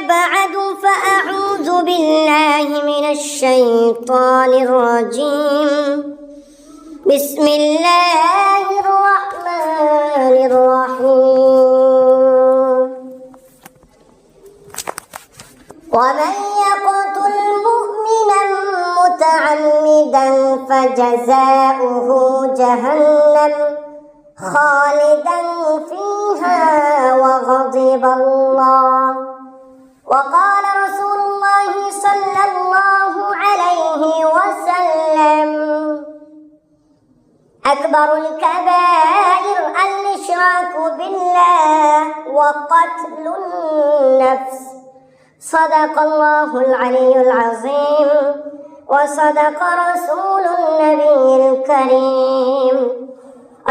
بعد فأعوذ بالله من الشيطان الرجيم بسم الله الرحمن الرحيم ومن يقتل مؤمنا متعمدا فجزاؤه جهنم خالدا فيها وقال رسول الله صلى الله عليه وسلم أكبر الكبائر الإشراك بالله وقتل النفس صدق الله العلي العظيم وصدق رسول النبي الكريم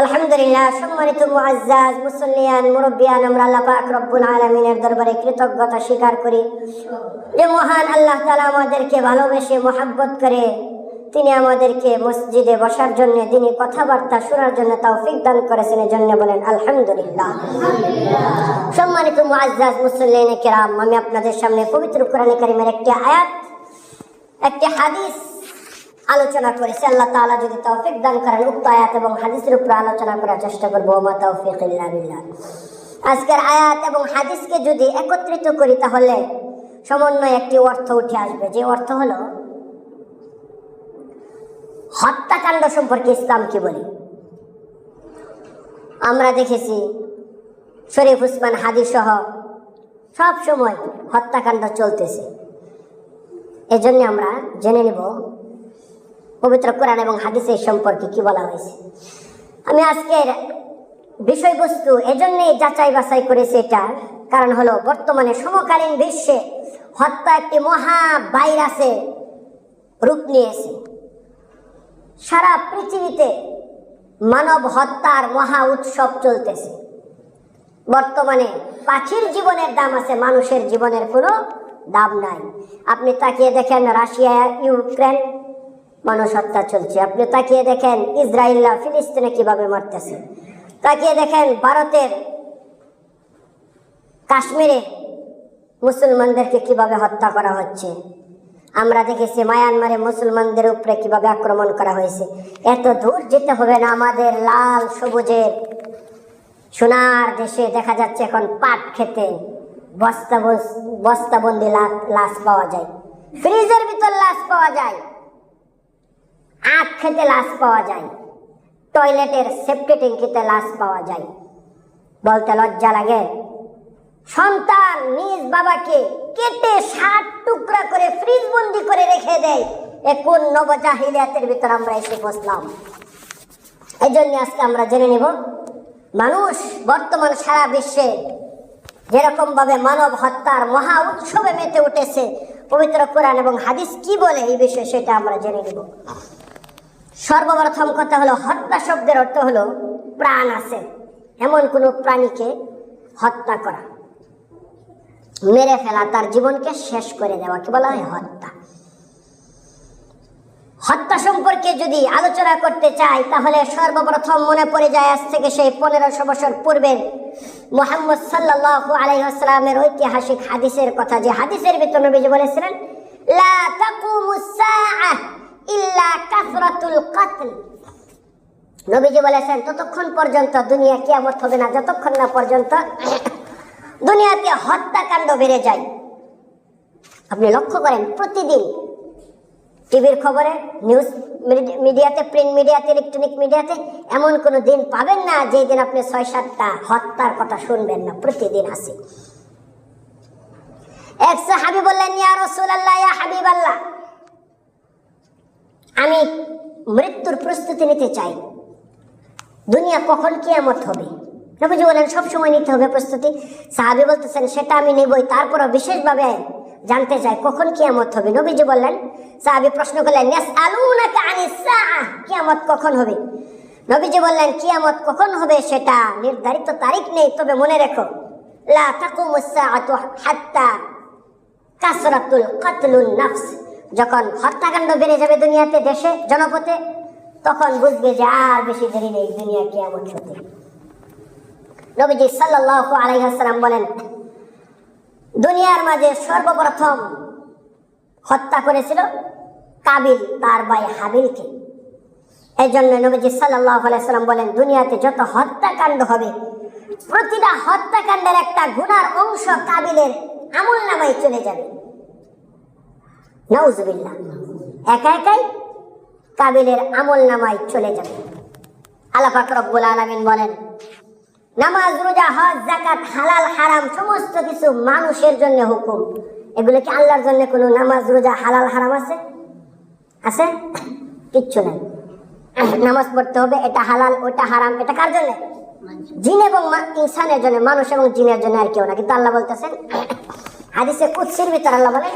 আলহামদুলিল্লাহ। সম্মানিত মুআজ্জাজ মুসল্লিয়ান মুরব্বিয়ান, আমরা আল্লাহ পাক রব্বুল আলামিনের দরবারে কৃতজ্ঞতা স্বীকার করি যে মহান আল্লাহ তাআলা আমাদেরকে ভালোবেসে মহব্বত করে তিনি আমাদেরকে মসজিদে বসার জন্য, তিনি কথাবার্তা শোনার জন্য তৌফিক দান করেছেন। এজন্য বলেন আলহামদুলিল্লাহ। সম্মানিত মুআজ্জাজ মুসল্লিয়ান কিরাম, আমি আপনাদের সামনে পবিত্র কোরআন কারীমের একটি আয়াত, একটি হাদিস আলোচনা করেছি। আল্লাহ তাআলা যদি তৌফিক দান করেন উক্ত আয়াত এবং হাদিসের উপর আলোচনা করার চেষ্টা করব। ওয়া তৌফিক ইল্লা বিল্লাহ। আজকের আয়াত এবং হাদিসকে যদি একত্রিত করি তাহলে সমন্বয়ে একটি অর্থ উঠে আসবে, যে অর্থ হলো হত্যাকাণ্ড সম্পর্কে ইসলাম কি বলে। আমরা দেখেছি শরীফ উসমান হাদি সহ সব সময় হত্যাকাণ্ড চলতেছে। এজন্য আমরা জেনে নেব পবিত্র কোরআন এবং হাদিসের সম্পর্কে কি বলা হয়েছে। আমি আজকের বিষয়বস্তু এজন্যই যাচাই বাছাই করেছি, এটা কারণ হলো বর্তমানে সমকালীন বিশ্বে হত্যা একটি মহা ভাইরাসে রূপ নিয়েছে। সারা পৃথিবীতে মানব হত্যার মহা উৎসব চলতেছে। বর্তমানে পাখির জীবনের দাম আছে, মানুষের জীবনের কোনো দাম নাই। আপনি তাকিয়ে দেখেন রাশিয়া ইউক্রেন মানুষ হত্যা চলছে, আপনি তাকিয়ে দেখেন ইসরায়েল ফিলিস্তিনে কিভাবে মারতেছে, তাকিয়ে দেখেন ভারতের কাশ্মীরে মুসলমানদেরকে কিভাবে হত্যা করা হচ্ছে। আমরা দেখেছি মায়ানমারে মুসলমানদের উপরে কিভাবে আক্রমণ করা হয়েছে। এত দূর যেতে হবে না, আমাদের লাল সবুজের সোনার দেশে দেখা যাচ্ছে এখন পাট খেতে বস্তাবন্দি লাশ পাওয়া যায়, ফ্রিজের ভিতর লাশ পাওয়া যায়, আখ খেতে লাশ পাওয়া যায়, টয়লেটের সেপ্টি ট্যাঙ্কিতে লাশ পাওয়া যায়। বলতে লজ্জা লাগে, সন্তান নিজ বাবাকে কেটে 60 টুকরা করে ফ্রিজ বন্দি করে রেখে দেয়। এখন নবজাহিলিয়াতের ভিতর আমরা এসে বসলাম। এই জন্য আজকে আমরা জেনে নেব মানুষ বর্তমান সারা বিশ্বে যেরকম ভাবে মানব হত্যার মহা উৎসবে মেতে উঠেছে, পবিত্র কোরআন এবং হাদিস কি বলে এই বিষয়ে সেটা আমরা জেনে নেব। সর্বপ্রথম কথা হলো, হত্যা শব্দের অর্থ হলো প্রাণ আছে এমন কোনো প্রাণীকে হত্যা করা, মেরে ফেলা, তার জীবনকে শেষ করে দেওয়াকে বলা হয় হত্যা। হত্যা সম্পর্কে যদি আলোচনা করতে চাই তাহলে সর্বপ্রথম মনে পড়ে যায় আজ থেকে সেই 1500 বছর পূর্বের মুহাম্মদ সাল্লাল্লাহু আলাইহি ওয়াসাল্লামের ঐতিহাসিক হাদিসের কথা, যে হাদিসের ভিতরে নবীজি বলেছিলেন লা তাকুমুস সাআহ ইল্লা কাসরাতুল কতল। নবীজি বলেছেন ততক্ষণ পর্যন্ত দুনিয়া কিয়ামত হবে না যতক্ষণ না পর্যন্ত দুনিয়াতে হত্যাকাণ্ড বেড়ে যায়। আপনি লক্ষ্য করেন প্রতিদিন টিভির খবরে, নিউজ মিডিয়াতে, প্রিন্ট মিডিয়াতে, ইলেকট্রনিক মিডিয়াতে এমন কোনো দিন পাবেন না যে দিন আপনি 6-7টা হত্যার কথা শুনবেন না, প্রতিদিন আছে। এক সাহাবী বললেন ইয়া রাসূলুল্লাহ, ইয়া হাবিবাল্লাহ, আমি মৃত্যুর প্রস্তুতি নিতে চাই, দুনিয়া কখন কিয়ামত হবে? নবীজি বলেন সব সময় নিতে হবে প্রস্তুতি। সাহাবী বলতেছেন সেটা আমি নেবই, তারপরও বিশেষভাবে জানতে চাই কখন কিয়ামত হবে। নবীজি বললেন, সাহাবী প্রশ্ন করলেন ইয়াসআলুনাকা আনিস সাআহ, কিয়ামত কখন হবে? নবীজি বললেন কিয়ামত কখন হবে সেটা নির্ধারিত তারিখ নেই, তবে মনে রেখো লা তাকুমুস সাআতু হাত্তা কাসরাতুল কতলুন নফস, যখন হত্যাকাণ্ড বেড়ে যাবে দুনিয়াতে, দেশে, জনপথে, তখন বুঝবে যে আর বেশি দেরি নেই, দুনিয়া কিয়ামত হতে। নবীজি সাল্লাল্লাহু আলাইহি ওয়াসাল্লাম বলেন দুনিয়ার মাঝে সর্বপ্রথম হত্যা করেছিল কাবিল তার ভাই হাবিলকে। এই জন্য নবীজি সাল্লাল্লাহু আলাইহি সাল্লাম বলেন, দুনিয়াতে যত হত্যাকাণ্ড হবে প্রতিটা হত্যাকাণ্ডের একটা গুনার অংশ কাবিলের আমলনামায় চলে যাবে। নাউজুবিল্লাহ, একা একাই কাবিলের আমলনামায় চলে যাবে। আল্লাহ পাক রব্বুল আলামিন বলেন, নামাজ, রোজা, হজ, যাকাত, হালাল হারাম সমস্ত কিছু মানুষের জন্য হুকুম। এগুলো কি আল্লাহর জন্য কোনো নামাজ, রোজা, হালাল হারাম আছে? আছে? কিচ্ছু নাই। নামাজ পড়তে হবে, এটা হালাল, ওটা হারাম, এটা কার জন্য? জিন এবং ইনসানের জন্য, মানুষ এবং জিনের জন্য, আর কেউ না। কিন্তু আল্লাহ বলতেছেন হাদিসে কুদসির ভিতর আল্লাহ বলেন,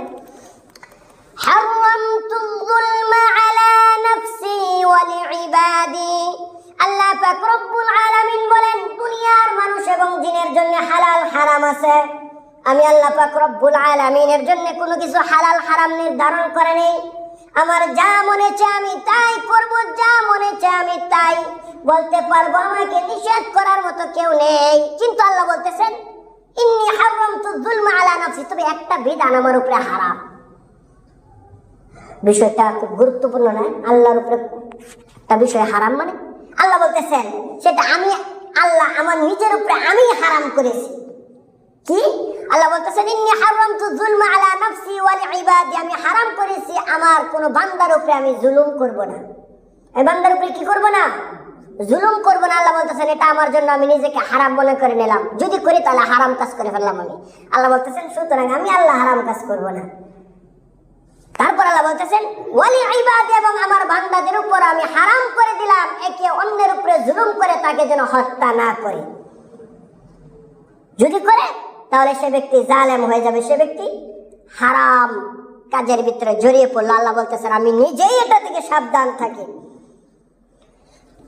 হারামতু যুলমা আলা নাফসি ওয়া লিইবাদি। আল্লাহ পাক রব্বুল আলামিন বলেন, দুনিয়ার মানুষ এবং জিনের জন্য হালাল হারাম আছে। আমি আল্লাহ পাক রব্বুল আলামিনের জন্য কোনো কিছু হালাল হারাম নির্ধারণ করে নেই। আমার যা মনে চায় আমি তাই করব, যা মনে চায় আমি তাই বলতে পারবো, আমাকে নিষেধ করার মতো কেউ নেই। কিন্তু আল্লাহ বলতেছেন, ইন্নী হারামতু যুলমা আলা নাফসি, তবে একটা বিধান আমার উপরে হারাম। বিষয়টা খুব গুরুত্বপূর্ণ নয়? আল্লাহর উপরে একটা বিষয় হারাম মানে আল্লাহ বলতেছেন সেটা আমি আল্লাহ আমার নিজের উপরে আমি হারাম করেছি। কি? আল্লাহ বলতেছেন, ইন্নী হারামতু যুলমা আলা নাফসি ওয়া লিইবাদি, আমি হারাম করেছি আমার কোন বান্দার উপরে আমি জুলুম করব না। এই বান্দার উপরে কি করব না? জুলুম করব না। আল্লাহ বলতেছেন এটা আমার জন্য আমি নিজেকে হারাম মনে করে নিলাম। যদি করি তাহলে হারাম কাজ করে ফেললাম আমি। আল্লাহ বলতেছেন সুতরাং আমি আল্লাহ হারাম কাজ করব না। তারপর আল্লাহ বলতেছেন ওয়ালি ইবাদি, এবং আমার বান্দাদের উপর আমি হারাম করে দিলাম একে অন্যের উপরে জুলুম করে তাকে যেন হত্যা না করে। যদি করে তাহলে সে ব্যক্তি জালেম হয়ে যাবে, সে ব্যক্তি হারাম কাজের ভিতরে জড়িয়ে পড়লো। আল্লাহ বলতেছেন আমি নিজেই এটা থেকে সাবধান থাকি।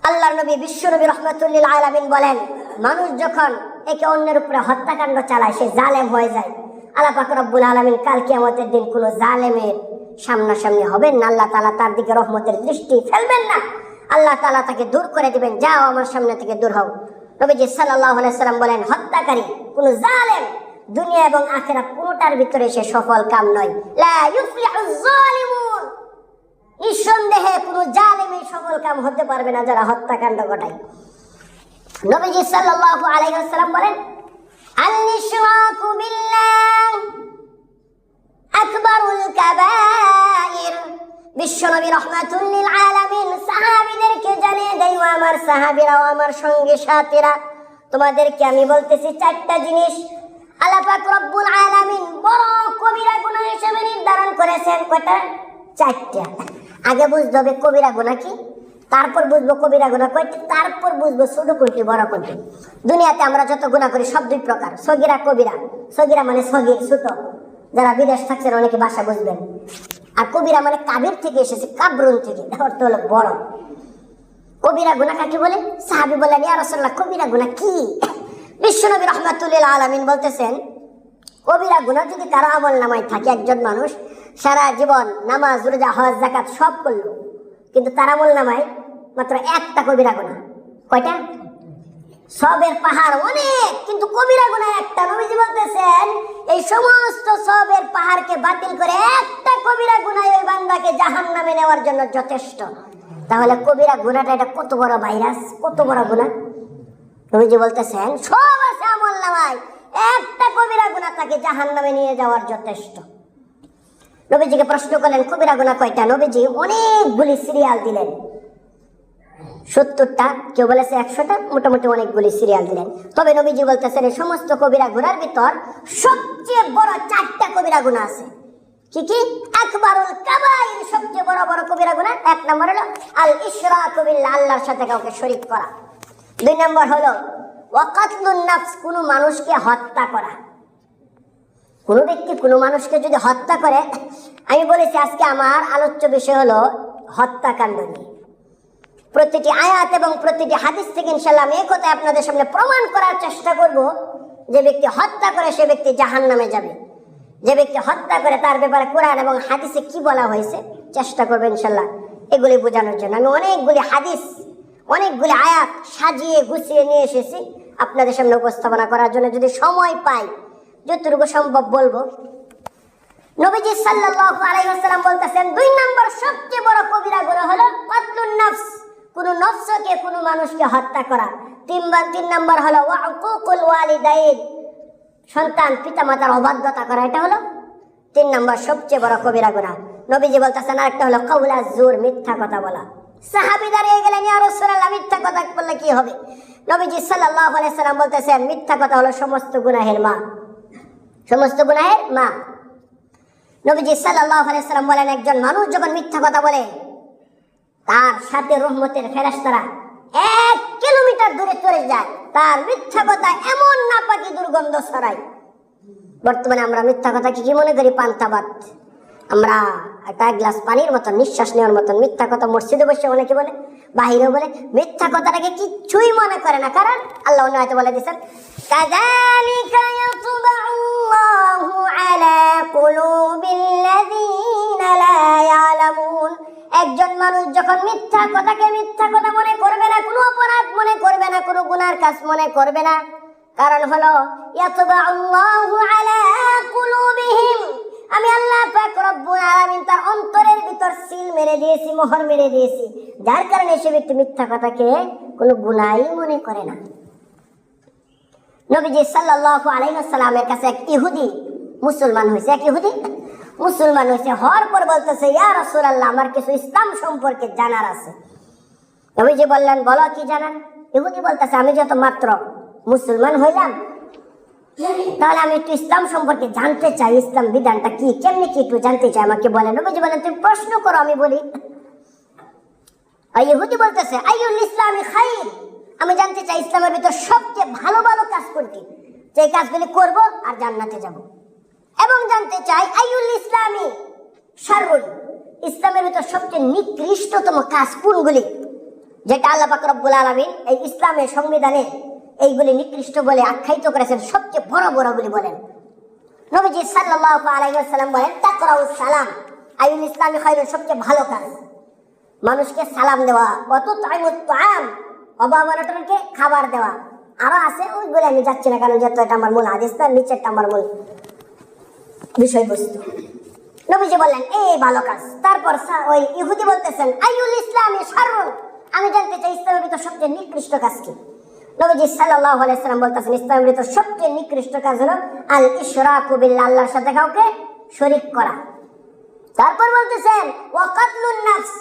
আল্লাহর নবী বিশ্ব নবী রাহমাতুল লিল আলামিন বলেন, মানুষ যখন একে অন্যের উপরে হত্যাকাণ্ড চালায় সে জালেম হয়ে যায়। আল্লাহ পাক রব্বুল আলামিন কাল কিয়ামতের দিন কোনো জালেমের সামনাসামনি হবেন না। আল্লাহ তাআলা তার দিকে রহমতের দৃষ্টি ফেলবেন না। আল্লাহ তাআলা তাকে দূর করে দিবেন, যাও আমার সামনে থেকে দূর হও। নবীজি সাল্লাল্লাহু আলাইহি সাল্লাম বলেন, হত্যাকারী কোন জালেম দুনিয়া এবং আখিরাত কোনটার ভিতরে সে সফল কাম নয়। লা ইউফলিহুজ জালিমুন, নিঃসন্দেহে কোন জালেমই সফল কাম হতে পারবে না যারা হত্যাকাণ্ড ঘটায়। নবীজি সাল্লাল্লাহু আলাইহি ওয়াসাল্লাম বলেন, আল-ইশরাকু বিল্লাহ আকবারুল কাবায়ের। বিশ্বনবী রাহমাতুল লিল আলামিন সাহাবীদেরকে জানিয়ে দেয়, আমার সাহাবীরা ও আমার সঙ্গী সাথীরা, তোমাদেরকে আমি বলতেছি চারটা জিনিস আল্লাহ পাক রব্বুল আলামিন বড় কবিরা গুনাহ হিসেবে নির্ধারণ করেছেন। কয়টা? চারটা। আগে বুঝতে হবে কবিরা গুনাহ কি, তারপর বুঝবো কবিরা গুনাহ কয়টি, তারপর বুঝবো ছোট কোনটি বড় কোনটি। দুনিয়াতে আমরা যত গুনাহ করি সব দুই প্রকার, সগীরা কবিরা। সগীরা মানে সগীর, ছোট। যারা বিদেশ থাকছেন অনেকে ভাষা বুঝবেন। আর কবিরা মানে কাবির থেকে এসেছে, কাবরুন থেকে, অর্থ হলো বড়। কবিরা গুনাহ কাকে বলে? সাহাবী বলেন, ইয়া রাসূলুল্লাহ কবিরা গুনাহ কি? বিশ্বনবী রাহমাতুল লিল আলামিন বলতেছেন, কবিরা গুনাহ যদি কারো আমলনামায় থাকে, একজন মানুষ সারা জীবন নামাজ, রোজা, হজ, যাকাত সব করলো, কিন্তু তার আমলনামায় মাত্র একটা কবিরা গুনাহ। কয়টা? সবের পাহাড় অনেক, কিন্তু কবিরা গুনাহ একটা। নবীজি বলতেছেন এই সমস্ত সবের পাহাড়কে বাতিল করে একটা কবিরা গুনাহ ওই বান্দাকে জাহান্নামে নেওয়ার জন্য যথেষ্ট। তাহলে কবিরা গুনাহটা এটা কত বড় ভাইরাস, কত বড় গুনাহ। নবীজি বলতেছেন সব আছে আমলনামায়, একটা কবিরা গুনাহ তাকে জাহান্নামে নিয়ে যাওয়ার যথেষ্ট। নবীজিকে প্রশ্ন করলেন কবিরা গুনাহ কয়টা? নবীজি অনেকগুলি সিরিয়াল দিলেন, 70টা, কেউ বলেছে 100টা, মোটামুটি অনেকগুলি সিরিয়াল দিলেন। তবে নবীজি বলতেছেন এই সমস্ত কবিরা গুনার ভিতর সবচেয়ে বড় 4টা কবিরা গুনাহ আছে। কি কি? আকবারুল কাবাইর, সবচেয়ে বড় বড় কবিরা গুনাহ। 1 নম্বর হলো আল ইশরাকু বিল্লাহ, আল্লাহর সাথে কাউকে শরীক করা। 2 নম্বর হলো ওয়া কাতলুন নাফস, কোনো মানুষকে হত্যা করা। কোনো ব্যক্তি কোনো মানুষকে যদি হত্যা করে, আমি বলেছি আজকে আমার আলোচ্য বিষয় হলো হত্যাকাণ্ড নিয়ে। প্রতিটি আয়াত এবং প্রতিটি হাদিস থেকে ইনশাআল্লাহ আমি এই কথা আপনাদের সামনে প্রমাণ করার চেষ্টা করব, যে ব্যক্তি হত্যা করে সে ব্যক্তি জাহান্নামে যাবে। যে ব্যক্তি হত্যা করে তার ব্যাপারে কোরআন এবং হাদিসে কি বলা হয়েছে চেষ্টা করবে ইনশাআল্লাহ এগুলি বোঝানোর জন্য। আমি অনেকগুলি হাদিস, অনেকগুলি আয়াত সাজিয়ে গুছিয়ে নিয়ে এসেছি আপনাদের সামনে উপস্থাপনা করার জন্য। যদি সময় পাই, যতটুকু সম্ভব বলবো। নবীজি সাল্লাল্লাহু আলাইহি ওয়াসাল্লাম বলতেছেন 2 নম্বর সবচেয়ে বড় কবিরা গুনাহ হলো কতলুন নফস, কোন নফসকে কোন মানুষকে হত্যা করা। 3 নম্বর হলো ওয়াকুকুল ওয়ালিদাইন, সন্তান পিতামাতার অবাধ্যতা করা। এটা হলো 3 নম্বর সবচেয়ে বড় কবিরা গুনাহ। নবীজি বলতেছেন আরেকটা হলো কাউলা জুর, মিথ্যা কথা বলা। সাহাবী দাঁড়িয়ে গেলেন, ইয়া রাসূলুল্লাহ মিথ্যা কথা বললে কি হবে? নবীজি সাল্লাল্লাহু আলাইহি ওয়াসাল্লাম বলতেছেন মিথ্যা কথা হলো সমস্ত গুনাহের মা, সমস্ত গুনাহের মা। নবীজি সাল্লাল্লাহু আলাইহি ওয়াসাল্লাম বলেন একজন মানুষ যখন মিথ্যা কথা বলে তার সাথে রহমতের ফেরেশতারা 1 কিলোমিটার দূরে চলে যায়। তার মিথ্যা কথা এমন নাপাকি দুর্গন্ধ ছড়ায়। বর্তমানে আমরা মিথ্যা কথা কি মনে করি? পান্তা ভাত। আমরা একটা গ্লাস পানির মতন, নিঃশ্বাস নেওয়ার মতন মিথ্যা কথা মসজিদে বসে অনেকে বলে, বাহিরে বলে, মিথ্যা কথাটাকে কিচ্ছুই মনে করে না। কারণ আল্লাহ হয়তো বলে দিয়েছেন কাযালিকা ইয়াতবাউল্লাহু আলা কুলুবিল্লাযীনা লা ইয়ালামুন। একজন মানুষ যখন মিথ্যা কথাকে মিথ্যা কথা মনে করবে না, কোনো অপরাধ মনে করবে না, কোনো গুনার কাজ মনে করবে না, কারণ হলো ইয়াতবাউল্লাহু আলা কুলুবিহিম, আমি আল্লাহ পাক রব্বুল আলামিন তার অন্তরের ভিতর সিল মেরে দিয়েছি, মোহর মেরে দিয়েছি, যার কারণে সে ব্যক্তি মিথ্যা কথাকে কোনো গুনাহই মনে করে না। নবীজি সাল্লাল্লাহু আলাইহি ওয়াসাল্লামের কাছে এক ইহুদি মুসলমান হয়েছে, এক ইহুদি মুসলমান হয়েছে। হওয়ার পর বলতেছে ইয়া রাসূলুল্লাহ আমার কিছু ইসলাম সম্পর্কে জানার আছে। নবীজি বললেন বলো কি জানার? ইহুদি বলতেছে আমি যত মাত্র মুসলমান হইলাম, তাহলে আমি একটু ইসলাম সম্পর্কে জানতে চাই, ইসলাম বিধানটা কি, কেমনি কি একটু জানতে চাই, আমাকে বলেন। নবীজি বলেন তুমি প্রশ্ন করো আমি বলি। ইহুদি বলতেছে আইয়ুল ইসলামি খাইর, আমি জানতে চাই ইসলামের ভিতর সবচেয়ে ভালো ভালো কাজ কোনটি, যে কাজগুলি করব আর জান্নাতে যাব। এবং জানতে চাই আইয়ুল ইসলামি শাররুন, ইসলামের ভিতর সবচেয়ে নিকৃষ্টতম কাজ কোনগুলি, যেটা আল্লাহ পাক রব্বুল আলামিন এই ইসলামের সংবিধানে এইগুলি নিকৃষ্ট বলে আখ্যায়িত করেছেন, সবচেয়ে বড় বড়গুলি বলেন। নবীজি সাল্লাল্লাহু আলাইহি ওয়াসাল্লাম বলেন তাকরাউস সালাম, আইয়ুল ইসলামি খায়রুন, সবচেয়ে ভালো কাজ মানুষকে সালাম দেওয়া, ওয়াতুতআইমুত তাআম, অভাবনটনকে খাবার দেওয়া। আরো আছে, ওইগুলো আমি যাচ্ছি না, কারণ যেহেতু এটা আমার মূল হাদিস না, নিচেরটা আমার মূল বিষয়বস্তু। নবীজি বললেন এই ভালো কাজ। তারপর ওই ইহুদি বলতেছেন আইয়ুল ইসলামি শাররুন, আমি জানতে চাই ইসলামের ভিতর সবচেয়ে নিকৃষ্ট কাজ কি। নবীজি সাল্লাল্লাহু আলাইহি ওয়াসাল্লাম বলতেছেন ইসলামের ভিতর সবচেয়ে নিকৃষ্ট কাজ হলো আল ইশরাকু বিল্লাহ, আল্লাহর সাথে কাউকে শরীক করা। তারপর বলতেছেন ওয়া কাতলুন নফস,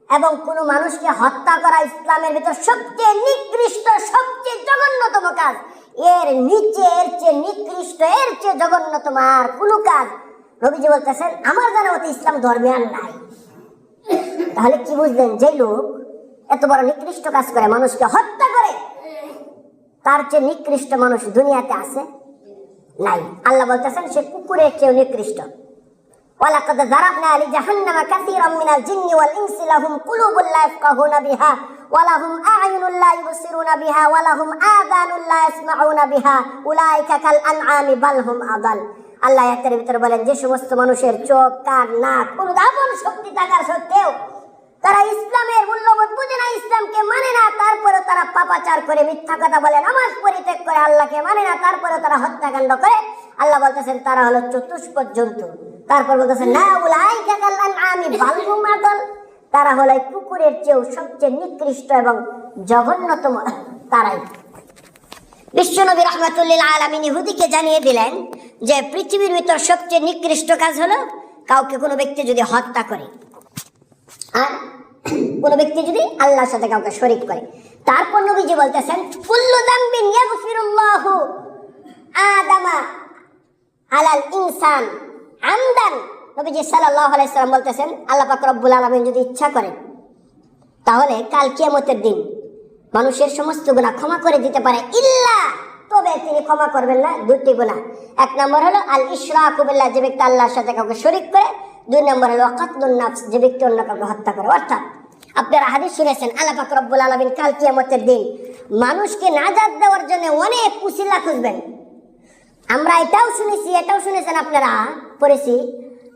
এবং কোন মানুষকে হত্যা করা ইসলামের ভিতর সবচেয়ে নিকৃষ্ট, সবচেয়ে জঘন্যতম কাজ। এর নিচে এর চেয়ে নিকৃষ্ট, এর চেয়ে জঘন্যতম আর কোন কাজ নবীজি বলতেছেন আমার জানা মতে ইসলাম ধর্মে আর নাই। তাহলে কি বুঝলেন? যে লোক এত বড় নিকৃষ্ট কাজ করে, মানুষকে হত্যা করে, তার চেয়ে নিকৃষ্ট মানুষ দুনিয়াতে আছে? নাই। আল্লাহ বলতেছেন সে কুকুরের চেয়ে নিকৃষ্ট। ওয়ালাকাদ যারাবনা লিজাহান্নামা কাসীরাম মিনাল জিন্নি ওয়াল ইনসি লাহুম কুলুবুন লা ইয়াফকাহুনা বিহা ওয়া লাহুম আ'য়ুনুন লা ইবসিরুনা বিহা ওয়া লাহুম আযানুন লা ইয়াসমাউনা বিহা উলাইকা কাল আনআমি বাল হুম আদাল। আল্লাহ এর ভিতরে বলেন যে সমস্ত মানুষের চোখ, কান, নাক, অনুধাবন শক্তি থাকার সত্ত্বেও তারা ইসলামের মূল্যবোধ বুঝে না, ইসলামকে মানে না, তারপরে তারা পাপাচার করে, মিথ্যা কথা বলে, নামাজ পরিত্যাগ করে, আল্লাহকে মানে না, তারপরে তারা হত্যাকাণ্ড করে। আল্লাহ বলতেছেন তারা হলো চতুষ্পদ জন্তু। তারপর বলতেছেন না উলাইকা কাল আনআমি বাল হুম আদাল, তারা হলো কুকুরের চেয়েও সবচেয়ে নিকৃষ্ট এবং জঘন্যতম তারাই। বিশ্বনবী রাহমাতুল লিল আলামিন ইহুদিকে জানিয়ে দিলেন যে পৃথিবীর ভিতর সবচেয়ে নিকৃষ্ট কাজ হলো কাউকে কোনো ব্যক্তি যদি হত্যা করে, আর কোন ব্যক্তি যদি আল্লাহর সাথে কাউকে শরীক করে। তারপর নবীজি বলতেছেন কুল্লু যামবিন ইয়াগফিরুল্লাহু আদামা আলাল ইনসান আমদান। নবীজি সাল্লাল্লাহু আলাইহি সাল্লাম বলতেছেন আল্লাহ পাক রব্বুল আলামিন যদি ইচ্ছা করেন তাহলে কাল কিয়ামতের দিন মানুষের সমস্ত গুনাহ ক্ষমা করে দিতে পারে, ইল্লা, তবে তিনি ক্ষমা করবেন না 2টি গুনাহ। 1 নম্বর হলো আল ইশরাকু বিল্লাহ, যে ব্যক্তি আল্লাহর সাথে কাউকে শরীক করে। 2 নম্বর হলো কাতলুন নফস, যে ব্যক্তি অন্য কাউকে হত্যা করে। অর্থাৎ আপনারা হাদিস শুনেছেন আল্লাহ পাক রব্বুল আলামিন কাল কিয়ামতের দিন মানুষকে নাজাত দেওয়ার জন্য অনেক উসিলা খুঁজবেন। আমরা এটাও শুনেছেন, আপনারা পড়েছি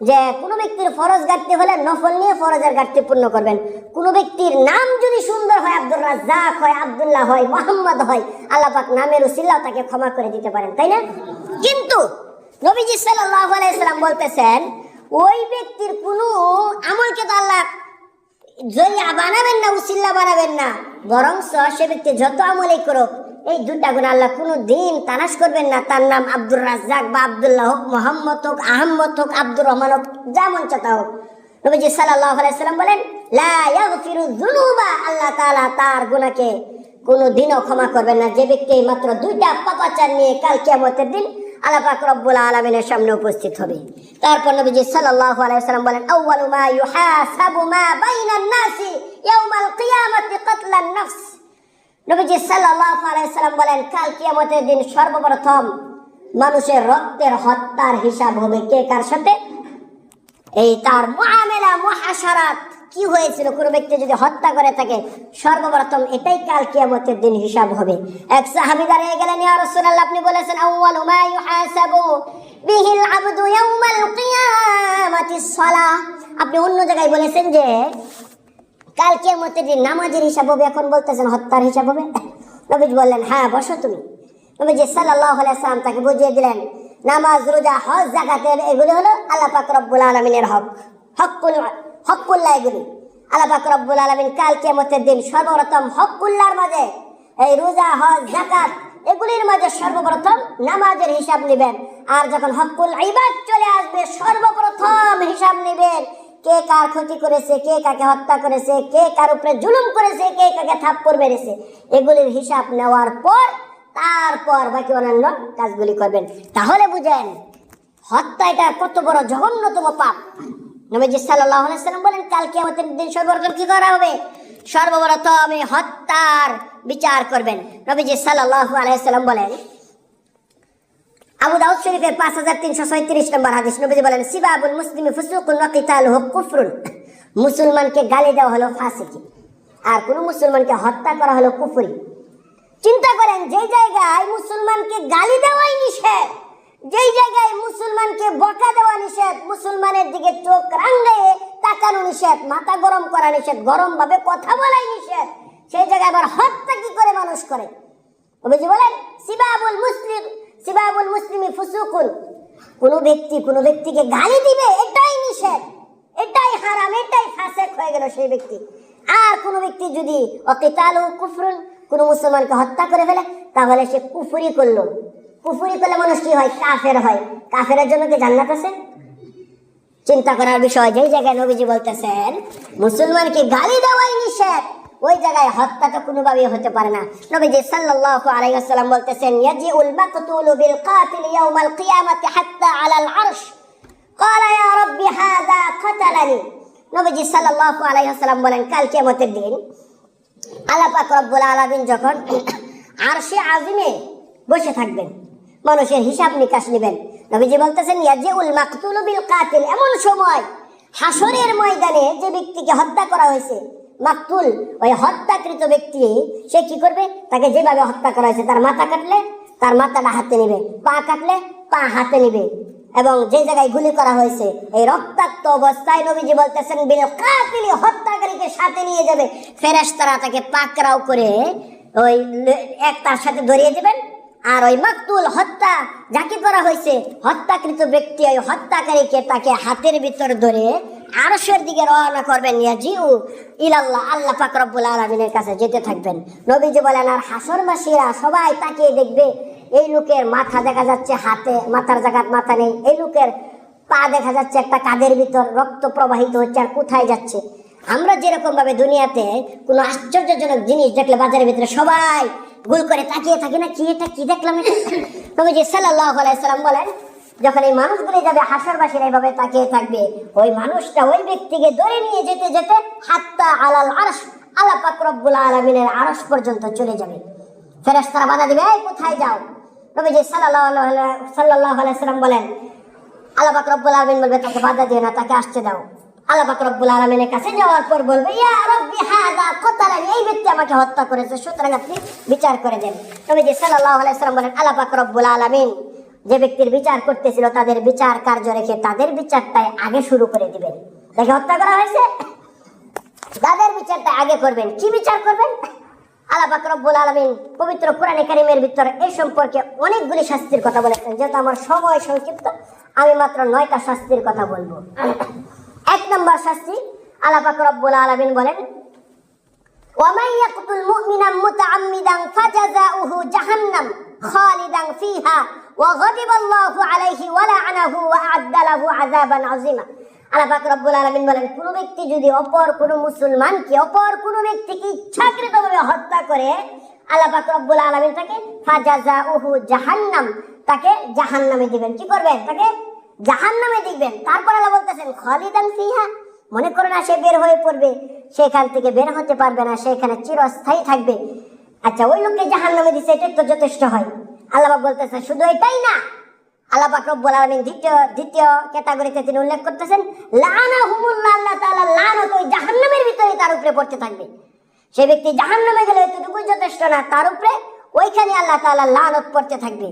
যে কোনো ব্যক্তির ফরজ ঘাটতি হলে নফল নিয়ে ফরজের ঘাটতি পূর্ণ করবেন। কোনো ব্যক্তির নাম যদি সুন্দর হয়, আব্দুর রাজ্জাক হয়, আব্দুল্লাহ হয়, মোহাম্মদ হয়, আল্লাহ পাক নামের উসিলায় তাকে ক্ষমা করে দিতে পারেন, তাই না? কিন্তু নবীজি সাল্লাল্লাহু আলাইহি সাল্লাম বলতেছেন ওই ব্যক্তির কোনো আমলকে তো আল্লাহ জরিয়া বানাবেন না, উসিলা বানাবেন না, বরং সে ব্যক্তি যত আমলই করুক এই দুটা গুণ আল্লাহ কোনো দিন তালাশ করবেন না। তার নাম আব্দুর রাজ্জাক বা আব্দুল্লাহ হোক, মোহাম্মদ হোক, আহমদ হোক, আব্দুর রহমান হোক, যেমন চাতা হোক, নবীজি সাল্লাল্লাহু আলাইহি সাল্লাম বলেন লা ইয়াগফিরু যুনুবা, আল্লাহ তাআলা তার গুনাহকে কোনো দিনও ক্ষমা করবেন না যে ব্যক্তি মাত্র দুইটা পাপাচার নিয়ে কাল কিয়ামতের দিন আল্লাহ পাক রব্বুল আলামিনের সামনে উপস্থিত হবে। তারপর নবীজি সাল্লাল্লাহু আলাইহি ওয়াসাল্লাম বলেন আউয়ালু মা ইউহাসাবু মা বাইনান নাসি ইয়াউমাল কিয়ামাতি কাতলান নাফস। নবীজি সাল্লাল্লাহু আলাইহি ওয়াসাল্লাম বলেন কাল কিয়ামতের দিন সর্বপ্রথম মানুষের রক্তের হত্যার হিসাব হবে কে কার সাথে? এই তার মুআমালা মুহাশারাত কি হয়েছিল। কোনো ব্যক্তি যদি হত্যা করে থাকে সর্বপ্রথম এটাই কাল কিয়ামতের দিন হিসাব হবে। এক সাহাবী দাঁড়িয়ে গেলেন, ইয়া রাসূলুল্লাহ আপনি বলেছেন আউয়ালু মা ইউহাসাবু বিহিল আবদু ইয়াউমাল কিয়ামাতিস সালাহ, আপনি অন্য জায়গায় বলেছেন যে কাল কিয়ামতের দিন নামাজের হিসাব হবে, এখন বলতেছেন হত্যার হিসাব হবে। নবীজি বললেন হ্যাঁ বসো তুমি। নবীজি সাল্লাল্লাহু আলাইহি ওয়াসাল্লাম তাকে বুঝিয়ে দিলেন নামাজ, রোজা, হজ, যাকাতের এগুলো হলো আল্লাহ পাক রব্বুল আলামিনের হক, হকুল্লাহ এগুলি। আল্লাহ পাক রব্বুল আলামিন কাল কিয়ামতের দিন সর্বপ্রথম হকুল্লাহর মাঝে এই রোজা, হজ, যাকাত এগুলির মাঝে সর্বপ্রথম নামাজের হিসাব নেবেন। আর যখন হকুল ইবাদ চলে আসবে সর্বপ্রথম হিসাব নেবেন কে কার ক্ষতি করেছে, কে কাকে হত্যা করেছে, কে কার উপরে জুলুম করেছে, কে কাকে থাপ্পড় মেরেছে, এগুলির হিসাব নেওয়ার পর তারপর বাকি অন্যান্য কাজগুলি করবেন। তাহলে বুঝেন হত্যা এটা কত বড় জঘন্যতম পাপ। নবীজি সাল্লাল্লাহু আলাইহি ওয়াসাল্লাম বলেন কাল কিয়ামতের দিন সর্বপ্রথম কি করা হবে? সর্বপ্রথম হত্যার বিচার করবেন। নবীজি সাল্লাল্লাহু আলাইহি ওয়াসাল্লাম বলেন আবু দাউদ শরীফের 5336 নম্বর হাদিস, নবীজি বলেন সিবাবুল মুসলিমি ফুসুকুন ওয়া কিতালুহু কুফরুন, মুসলমানকে গালি দেওয়া হলো ফাসিকি আর কোন মুসলমানকে হত্যা করা হলো কুফরি। চিন্তা করেন যেই জায়গায় মুসলমানকে গালি দেওয়াই নিষেধ, যেই জায়গায় মুসলমানকে বকা দেওয়া নিষেধ, মুসলমানের দিকে চোখ রাঙিয়ে তাকানো নিষেধ, মাথা গরম করা নিষেধ, গরম ভাবে কথা বলাই নিষেধ, সেই জায়গায় আবার হত্যা কি করে মানুষ করে? নবীজি বলেন সিবাবুল মুসলিমি ফুসুকুন, কোন ব্যক্তিকে গালি দিবে এটাই নিষেধ, এটাই হারাম, এটাই ফাসিক হয়ে গেল সেই ব্যক্তি। আর কোন ব্যক্তি যদি ওয়াকিতালু কুফরুন, কোন মুসলমানকে হত্যা করে ফেলে তাহলে সে কুফরি করলো। কুফরি করলে মানুষ কি হয়? কাফের হয়। কাফেরের জন্য কি জান্নাত আছে? চিন্তা করার বিষয়। যেই জায়গায় নবীজি বলতেছেন মুসলমানকে গালি দেওয়াই নিষেধ, ওই জায়গায় হত্যা তো কোনোভাবেই হতে পারে না। নবীজি সাল্লাল্লাহু আলাইহি ওয়াসাল্লাম বলতেছেন ইয়াজিউল মাকতুলু বিল কাতিল ইয়াউমাল কিয়ামাতি হাত্তা আলাল আরশ ক্বালা ইয়া রাব্বি হাযা কাতালানি। নবীজি সাল্লাল্লাহু আলাইহি ওয়াসাল্লাম বলেন কাল কিয়ামতের দিন আল্লাহ পাক রব্বুল আলামিন যখন আরশে আজিমে বসে থাকবেন, মানুষের হিসাব নিকাশ নেবেন। নবীজি বলতেছেন ইয়াজিউল মাকতুলু বিল কাতিল, এমন সময় হাসরের ময়দানে যে ব্যক্তিকে হত্যা করা হয়েছে, মাকতুল ওই হত্যাকৃত ব্যক্তি, সে কি করবে? তাকে যেভাবে হত্যা করা হয়েছে তার মাথা কাটলে তার মাথাটা হাতে নেবে, পা কাটলে পা হাতে নেবে, এবং যে জায়গায় গুলি করা হয়েছে এই রক্তাক্ত অবস্থায় নবীজি বলতেছেন বিল কাতিল, হত্যাকারীকে সাথে নিয়ে যাবে ফেরেশতারা, তাকে পাকড়াও করে ওই এক তার সাথে ধরিয়ে দেবেন। আর ওই মাকতুল হত্যা যাকে করা হয়েছে হত্যাকৃত ব্যক্তি ওই হত্যাকারীকে তাকে হাতের ভিতর ধরে আরশের দিকে রওনা করবেন, ইয়াজিউ ইলাল্লাহ, আল্লাহ পাক রব্বুল আলামিনের কাছে যেতে থাকবেন। নবীজি বলেন আর হাসরবাসীরা সবাই তাকিয়ে দেখবে, এই লোকের মাথা দেখা যাচ্ছে হাতে, মাথার জায়গায় মাথা নেই, এই লোকের পা দেখা যাচ্ছে একটা কাঁধের ভিতর, রক্ত প্রবাহিত হচ্ছে, আর কোথায় যাচ্ছে? আমরা যেরকম ভাবে দুনিয়াতে কোনো আশ্চর্যজনক জিনিস দেখলে বাজারের ভিতরে সবাই ভুল করে তাকিয়ে থাকে না, কি এটা, কি দেখলাম এটা? নবীজি সাল্লাল্লাহু আলাইহি সাল্লাম বলেন যখন এই মানুষগুলি যাবে হাসরবাসীরা এইভাবে তাকিয়ে থাকবে, ওই মানুষটা ওই ব্যক্তিকে ধরে নিয়ে যেতে যেতে হাত্তা আলাল আরশ, আল্লাহ পাক রব্বুল আলামিনের আরশ পর্যন্ত চলে যাবে। ফেরেশতারা বাধা দিবে, এই কোথায় যাও? নবীজি সাল্লাল্লাহু আলাইহি সাল্লাম বলেন আল্লাহ পাক রব্বুল আলামিন বলবে তাকে বাধা দিও না, তাকে আসতে দাও। আল্লাহ পাক রব্বুল আলামিনের কাছে যাওয়ার পর বলবে ইয়া রাব্বি হাযা কাতালানি, এই ব্যক্তি আমাকে হত্যা করেছে, সুতরাং আপনি বিচার করে দেন। নবীজি সাল্লাল্লাহু আলাইহি সাল্লাম বলেন আল্লাহ পাক রব্বুল আলামিন যে ব্যক্তির বিচার করতেছিল তাদের বিচার কার্য রেখে তাদের বিচারটাই আগে শুরু করে দিবেন। তাকে হত্যা করা হয়েছে, তাদের বিচারটা আগে করবেন। কি বিচার করবেন? আল্লাহ পাক রব্বুল আলামিন পবিত্র কোরআনে কারীমের ভিতরে এই সম্পর্কে অনেকগুলি শাস্তির কথা বলেছেন। যেহেতু আমার সময় সংক্ষিপ্ত, আমি মাত্র 9টা শাস্তির কথা বলবো। 1 নম্বর শাস্তি, আল্লাহ পাক রব্বুল আলামিন বলেন, ومن يقتل مؤمنا متعمدا فجزاؤه جهنم خالدا فيها وغضب الله عليه ولعنه وأعد له عذابا عظيما। আল্লাহ পাক রব্বুল আলামিন বলেন, কোন ব্যক্তি যদি অপর কোন মুসলমানকে, অপর কোন ব্যক্তিকে ইচ্ছাকৃতভাবে হত্যা করে, আল্লাহ পাক রব্বুল আলামিন তাকে ফাজাজাউহু জাহান্নাম, তাকে জাহান্নামে দিবেন। কি করবেন? তাকে জাহান্নামে দিবেন। তারপর আল্লাহ বলতেছেন খালিদান ফিহা, মনে করো না সে বের হয়ে পড়বে, সেখান থেকে বের হতে পারবে না, সেখানে চিরস্থায়ী থাকবে। আচ্ছা, ওই লোককে জাহান্নামে দিছে, এটাই তো যথেষ্ট হয়। আল্লাহ পাক বলতেছেন শুধু এটাই না, আল্লাহ পাক রব্বুল আলামিন দ্বিতীয় ক্যাটাগরিতে তিনি উল্লেখ করতেছেন লানাহুমুল্লাহ, আল্লাহ তাআলা লানত ওই জাহান্নামের ভিতরে তার উপরে পড়তে থাকবে। সে ব্যক্তি জাহান্নামে গেলে এতটুকুই যথেষ্ট না, তার উপরে ওইখানে আল্লাহ তাআলা লানত পড়তে থাকবে,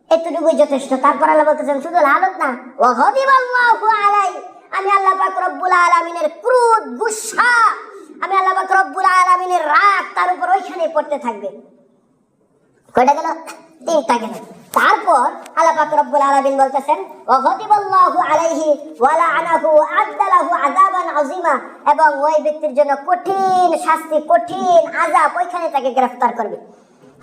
এতটুকুই যথেষ্ট। তারপর আল্লাহ বলতেছেন শুধু লানত না, ওয়া গাদিবাল্লাহু আলাইহি, আমি আল্লাহ পাক রব্বুল আলামিনের ক্রোধ, গুসা, আমি আল্লাহ পাক রব্বুল আলামিনের রাগ তার উপর ওইখানে পড়তে থাকবে। কয়টা গেল? 3টা গেল। তারপর আল্লাহ পাক রব্বুল আলামিন বলতেছেন ওয়া গাদিবাল্লাহু আলাইহি ওয়া লা'নাহু ওয়া আ'আদ্দা লাহু আযাবান আযীমা, এবং ওই ব্যক্তির জন্য কঠিন শাস্তি, কঠিন আযাব ওইখানে তাকে গ্রেফতার করবে।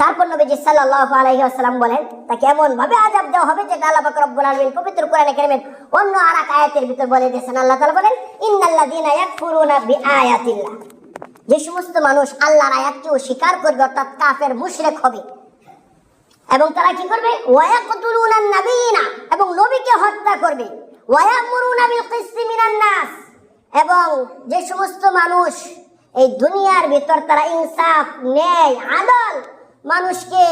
তারপর নবীজি সাল্লাল্লাহু আলাইহি ওয়াসাল্লাম বলেন, তাকে এমন ভাবে আযাব দেওয়া হবে যেটা আল্লাহ পাক রব্বুল আলামিন পবিত্র কোরআনে কারীমের অন্য আরেক আয়াতের ভিতর বলে দিয়েছেন। আল্লাহ তাআলা বলেন ইন্নাল্লাযীনা ইয়াকফুরুনা বিআয়াতিল্লাহ, যে সমস্ত মানুষ আল্লাহর আয়াতকে অস্বীকার করবে, অর্থাৎ কাফের মুশরিক হবে, এবং তারা কি করবে? ওয়ায়াকতুলুনান নাবিয়িনা, এবং নবীকে হত্যা করবে, ওয়ায়ামুরুনা বিল কিসতি মিনান নাস, এবং যে সমস্ত মানুষ এই দুনিয়ার ভিতর তারা ইনসাফ, ন্যায়, আদল, মানুষকে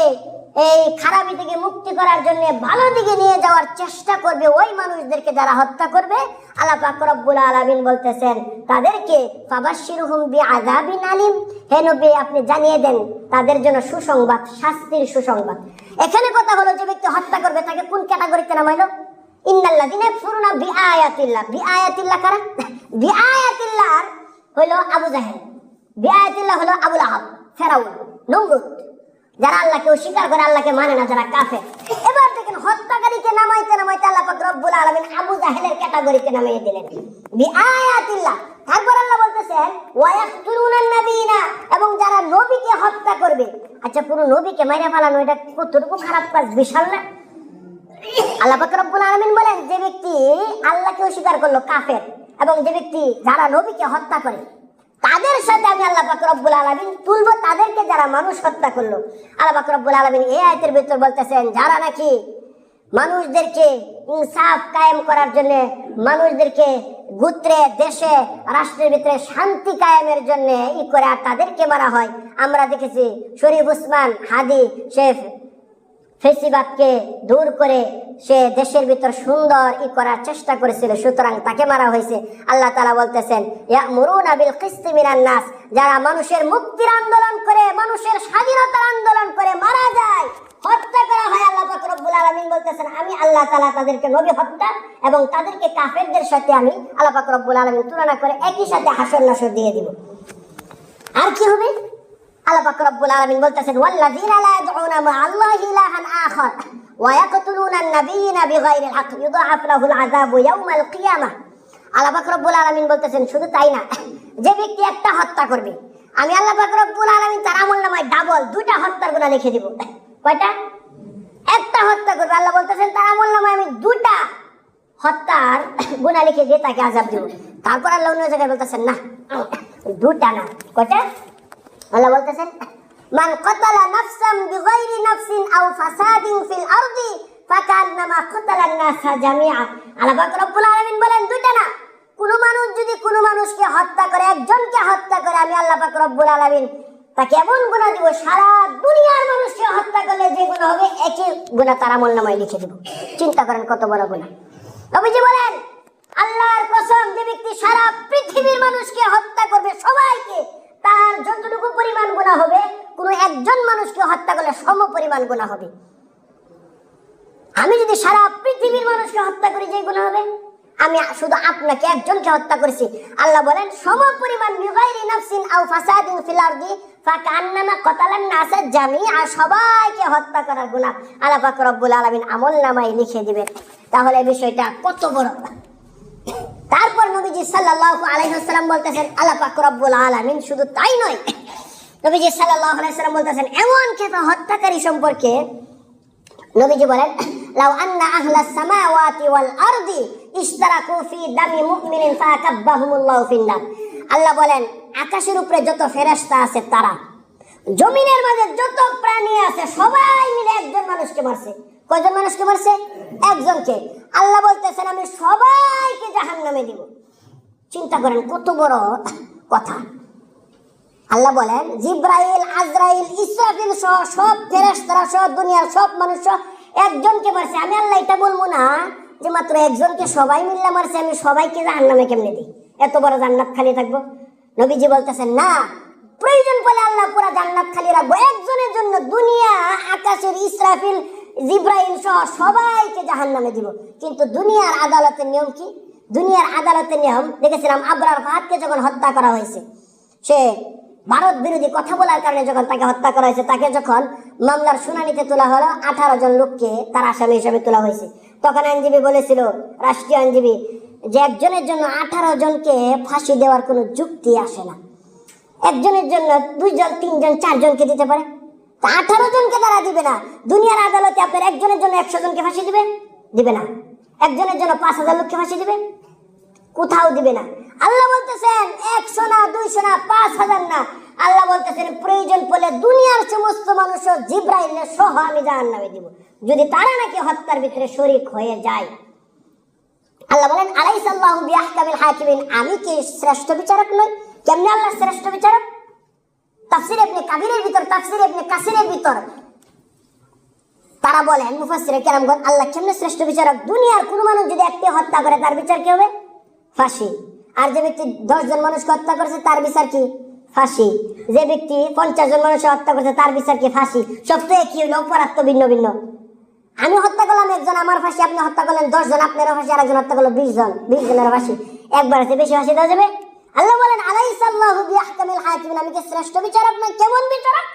এই খারাপি থেকে মুক্তি করার জন্য ভালো দিকে নিয়ে যাওয়ার চেষ্টা করবে, ওই মানুষদেরকে যারা হত্যা করবে, আল্লাহ পাক রব্বুল আলামিন বলতেছেন তাদেরকে ফাবাশশিরহুম বিআযাবিন আলিম, হে নবী আপনি জানিয়ে দেন তাদের জন্য সুসংবাদ, শাস্তির সুসংবাদ। এখানে কথা হলো যে ব্যক্তি হত্যা করবে তাকে কোন ক্যাটাগরিতে নামাইলো? ইন্নাল্লাযীনা ইয়াকফুরুনা বিআয়াতিল্লাহ। বিআয়াতিল্লাহ কারা? বিআয়াতিল্লাহ হলো আবু জাহেল, বিআয়াতিল্লাহ হলো আবু লাহাব, ফেরাউন, নমরুদ, যারা আল্লাহকে অস্বীকার করে, আল্লাহকে মানে না, যারা কাফের। এবার দেখেন হত্যাকারীকে নামাইতে নামাইতে আল্লাহ পাক রব্বুল আলামিন আবু জাহেলের ক্যাটাগরিতে নামিয়ে দিলেন বিআয়াতিল্লাহ। তারপর আল্লাহ বলতেছেন ওয়ায়াকতুলুনান নাবিয়িনা, এবং যারা নবীকে হত্যা করবে। আচ্ছা, পুরো নবীকে মাইরা ফেলানো এটা কতটুকু খারাপ কাজ, বিশাল না? আল্লাহ পাক রব্বুল আলামিন বলেন যে ব্যক্তি আল্লাহকে অস্বীকার করলো, কাফের, এবং যে ব্যক্তি যারা নবীকে হত্যা করে, তাদের সাথে আমি আল্লাহ পাক রব্বুল আলামিন তুলবো তাদেরকে যারা মানুষ হত্যা করলো। আল্লাহ পাক রব্বুল আলামিন এই আয়াতের ভিতর বলতেছেন যারা নাকি মানুষদেরকে ইনসাফ কায়েম করার জন্য, মানুষদেরকে গোত্রে, দেশে, রাষ্ট্রের ভিতরে শান্তি কায়েমের জন্য করে, আর তাদেরকে মারা হয়। আমরা দেখেছি শরীফ উসমান হাদি, সে ফেসিবাদকে দূর করে সে দেশের ভিতর সুন্দর করার চেষ্টা করেছিল, সুতরাং তাকে মারা হয়েছে। আল্লাহ তাআলা বলতেছেন ইয়ামুরুনা বিল কিসতি মিনান নাস, যারা মানুষের মুক্তির আন্দোলন করে, মানুষের স্বাধীনতার আন্দোলন করে মারা যায়, হত্যা করা হয়, আল্লাহ পাক রব্বুল আলামিন বলতেছেন আমি আল্লাহ তাআলা তাদেরকে নবী হত্যা এবং তাদেরকে কাফেরদের সাথে আমি আল্লাহ পাক রব্বুল আলামিন তুলনা করে একই সাথে হাসর নাসর দিয়ে দিব। আর কি হবে? আল্লাহ পাক রব্বুল আলামিন বলতেছেন ওয়াল্লাযীনা লা ইয়াদউনা মা'আল্লাহি ইলাহান আখার ওয়া ইয়াকতুলুনান নাবিয়িনা বিগাইরিল হক ইউদাআফ লাহুল আযাবু ইয়াওমাল কিয়ামাহ। আল্লাহ পাক রব্বুল আলামিন বলতেছেন শুধু তাই না, যে ব্যক্তি একটা হত্যা করবে, আমি আল্লাহ পাক রব্বুল আলামিন তার আমলনামায় ডাবল 2টা হত্যার গুনাহ লিখে দিব। কয়টা? একটা হত্যা করবে, আল্লাহ বলতেছেন তার আমলনামায় আমি 2টা হত্যার গুনাহ লিখে দিয়ে তাকে আযাব দেব। তারপর আল্লাহ অন্য জায়গায় বলতেছেন না, 2টা না, কয়টা? আল্লাহ বলতেছেন মান কাতালা নাফসান বিগাইরি নাফসিন আও ফাসাদিন ফিল আরদি ফাকান্নামা কাতালান নাসা জামিআ। আল্লাহ পাক রব্বুল আলামিন বলেন 2টা না, কোন মানুষ যদি কোন মানুষকে হত্যা করে, একজনকে হত্যা করে, আমি আল্লাহ পাক রব্বুল আলামিন তাকে এমন গুনাহ দিব, সারা দুনিয়ার মানুষকে হত্যা করলে যে গুনাহ হবে একই গুনাহ তার আমলনামায় লিখে দেব। চিন্তা করেন কত বড় গুনাহ। নবীজি বলেন আল্লাহর কসম, যে ব্যক্তি সারা পৃথিবীর মানুষকে হত্যা করবে, সবাইকে, তার যতটুকু পরিমাণ গুনাহ হবে, কোন একজন মানুষকে হত্যা করলে সম পরিমাণ গুনাহ হবে। আমি যদি সারা পৃথিবীর মানুষকে হত্যা করি যে গুনাহ হবে? আমি শুধু আপনাকে একজনকে হত্যা করেছি, আল্লাহ বলেন সমপরিমাণ বিগাইরি নাফসিন আও ফাসাদিন ফিল আরদি ফাকান্নামা কাতালান নাস জামিআ, সবাইকে হত্যা করার গুনাহ আল্লাহ পাক রব্বুল আলামিন আমলনামায় লিখে দিবেন। তাহলে বিষয়টা কত বড়। তারপর নবীজি সাল্লাল্লাহু আলাইহি ওয়াসাল্লাম বলতেছেন আল্লাহ পাক রব্বুল আলামিন শুধু তাই নয়, নবীজি সাল্লাল্লাহু আলাইহি ওয়াসাল্লাম বলতেছেন এমন ক্ষেত্রে হত্যাকারী সম্পর্কে নবীজি বলেন লাউ আন্না আহলাস সামাওয়াতি ওয়াল আরদি ইশতারাকু ফি দামি মুমিনিন ফাকাব্বাহুমুল্লাহু ফিন্নার। আল্লাহ বলেন আকাশের উপরে যত ফেরেশতা আছে, তারা জমিনের মাঝে যত প্রাণী আছে, সবাই মিলে একজন মানুষকে মারছে। কয়জন মানুষকে মারছে? একজনকে। আল্লাহ বলতেছেন আমি সবাইকে জাহান্নামে দিব। চিন্তা করেন কত বড় কথা। আল্লাহ বলেন জিব্রাইল, আজরাইল, ইসরাফিল সহ সব ফেরেশতারা সহ দুনিয়ার সব মানুষ একজনকে মারছে। আমি আল্লাহ এটা বলবো না যে মাত্র একজনকে সবাই মিলে মারছে, আমি সবাইকে জাহান্নামে কেমনে দিই? এত বড় জান্নাত খালি থাকবো? নবীজি বলতেছেন না, প্রয়োজন পড়লে আল্লাহ পুরা জান্নাত খালি রাখবো একজনের জন্য। দুনিয়া আকাশের ইসরাফিল, জিব্রাইল সহ সবাইকে জাহান্নামে দিব। কিন্তু দুনিয়ার আদালতের নিয়ম কি? দুনিয়ার আদালতের নিয়ম দেখেছিলাম আবরার ফাহাদকে যখন হত্যা করা হয়েছে, সে ভারত বিরোধী কথা বলার কারণে যখন তাকে হত্যা করা হয়েছে, তাকে যখন মামলার শুনানিতে তোলা হলো 18 জন লোককে তার আসামি হিসেবে তোলা হয়েছে, তখন আইনজীবী বলেছিল, রাষ্ট্রীয় আইনজীবী, যে একজনের জন্য 18 জনকে ফাঁসি দেওয়ার কোনো যুক্তি আসে না। একজনের জন্য 2 জন 3 জন 4 জনকে দিতে পারে, তা 18 জনকে তারা দিবে না। দুনিয়ার আদালতে আপনার একজনের জন্য 100 জনকে ফাঁসি দিবে না। একজনের জন্য 5000 লোককে ফাঁসি দিবে? কোথাও দিবে না। আল্লাহ বলতেছেন 100 না, 200 না, 5000 না। আল্লাহ বলতেছেন প্রয়োজন পড়লে দুনিয়ার সমস্ত মানুষ জিব্রাইলের সহ আমি জাহান্নামে দিব, যদি তারা নাকি হত্যার ভিতরে শরীক হয়ে যায়। আল্লাহ বলেন আলাইসাল্লাহু বিআহকামিল হাকিমিন, আমি কি শ্রেষ্ঠ বিচারক নই? কেমনে আল্লাহ শ্রেষ্ঠ বিচারক? তাফসীর ইবনে কাবিরের ভিতর, তাফসীর ইবনে কাসিরের ভিতর তারা বলেন মুফাসসিরে কেরামগণ, আল্লাহ কেমনে শ্রেষ্ঠ বিচারক? দুনিয়ার কোন মানুষ যদি একটি হত্যা করে তার বিচার কি হবে? ফাঁসি। আর যে ব্যক্তি 10 জন মানুষকে হত্যা করেছে তার বিচার কি? ফাঁসি। যে ব্যক্তি 50 জন মানুষকে হত্যা করেছে তার বিচার কি? ফাঁসি। সব তো একই হলো, অপরাধ তো ভিন্ন ভিন্ন। আমি হত্যা করলাম একজন, আমার ফাঁসি। আপনি হত্যা করলেন 10 জন, আপনারও ফাঁসি। আরেকজন হত্যা করলো 20 জন, 20 জনের ফাঁসি। একবার আছে বেশি ফাঁসি দেওয়া যাবে? আল্লাহ বলেন আলাইসাল্লাহু বিআহকামিল হাকিমিন, আমি কি শ্রেষ্ঠ বিচারক নই? কেমন বিচারক?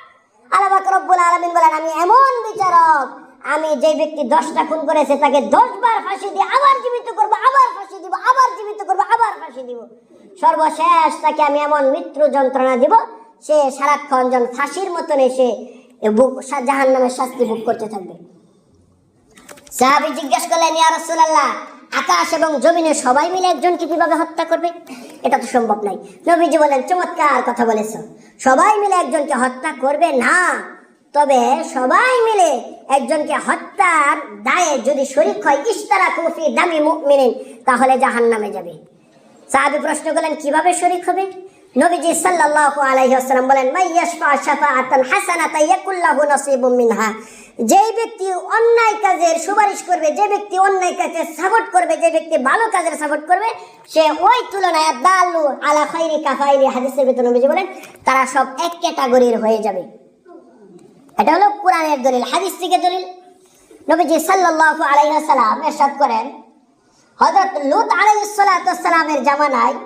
আল্লাহ পাক রব্বুল আলামিন বলেন আমি এমন বিচারক, আমি যে ব্যক্তি 10টা খুন করেছে তাকে 10 বার ফাঁসি দিয়ে আবার জীবিত করব, আবার ফাঁসি দিব, আবার জীবিত করব, আবার ফাঁসি দিব। সর্বশেষ তাকে আমি এমন মৃত্যু যন্ত্রণা দিব, সে সারাক্ষণ যেন ফাঁসির মতন এসে জাহান্নামের শাস্তি ভোগ করতে থাকবে। সাহাবী জিজ্ঞাসা করলেন ইয়া রাসূলুল্লাহ, আকাশ এবং জমিনে সবাই মিলে একজনকে কিভাবে হত্যা করবে? এটা তো সম্ভব নয়। নবীজি বলেন চমৎকার কথা বলেছো, সবাই মিলে একজনকে হত্যা করবে না, তবে সবাই মিলে একজনকে হত্যার দায়ে যদি শরীক হয় ইশতারাকু ফি দামি মুমিনিন, তাহলে জাহান্নামে যাবে। সাহাবী প্রশ্ন করলেন কিভাবে শরীক হবে? নবীজি সাল্লাল্লাহু আলাইহি ওয়াসাল্লাম বলেন মাইয়াশফা শাফাআতান হাসানাতান ইয়াকুল লাহু নাসিবুম মিনহা, যেই ব্যক্তি অন্যায় কাজের সুপারিশ করবে, যে ব্যক্তি অন্যায় কাজের সাপোর্ট করবে, যে ব্যক্তি ভালো কাজের সাপোর্ট করবে, সে ওই তুলনায় দালু আলা খাইরি কাফাইলি, হাদিসের ভিতরে নবীজি বলেন তারা সব এক ক্যাটাগরির হয়ে যাবে। এটা হলো কোরআনের দলিল, হাদিস থেকে দলিল। নবীজি সাল্লাল্লাহু আলাইহি ওয়াসাল্লাম ইরশাদ করেন হযরত লূত আলাইহিস সালাতু ওয়াস সালামের জামানায়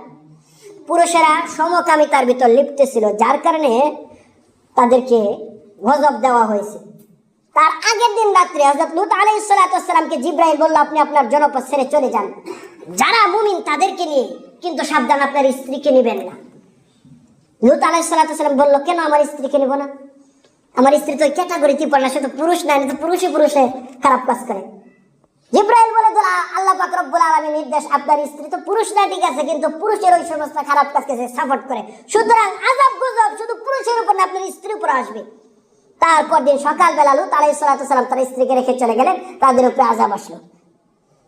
পুরুষেরা সমকামিতার ভিতর লিপ্ত ছিল, যার কারণে তাদেরকে গজব দেওয়া হয়েছে। তার আগের দিন রাত্রে হযরত লূত আলাইহিস সালাতু ওয়াস সালামকে জিব্রাইল বলল আপনি আপনার জনপদ ছেড়ে চলে যান, যারা মুমিন তাদেরকে নিয়ে, কিন্তু সাবধান আপনার স্ত্রীকে নেবেন না। লূত আলাইহিস সালাতু ওয়াস সালাম বলল কেন আমার স্ত্রীকে নেব না? আমার স্ত্রী তো ক্যাটাগরিতে পড়ে না, সে তো পুরুষ না, তো পুরুষে পুরুষে খারাপ কাজ করে। জিব্রাইল বলে দিল আল্লাহ পাক রব্বুল আলামিন নির্দেশ, আপনার স্ত্রী তো পুরুষ না ঠিক আছে, কিন্তু পুরুষের ওই সমস্ত খারাপ কাজকে সে সাপোর্ট করে, সুতরাং আযাব গজব শুধু পুরুষের উপর না আপনার স্ত্রীর উপর আসবে। তারপর দিন সকালবেলা লূত আলাইহিস সালাতু ওয়াস সালাম তার স্ত্রীকে রেখে চলে গেলেন, তাদের উপরে আযাব আসলো।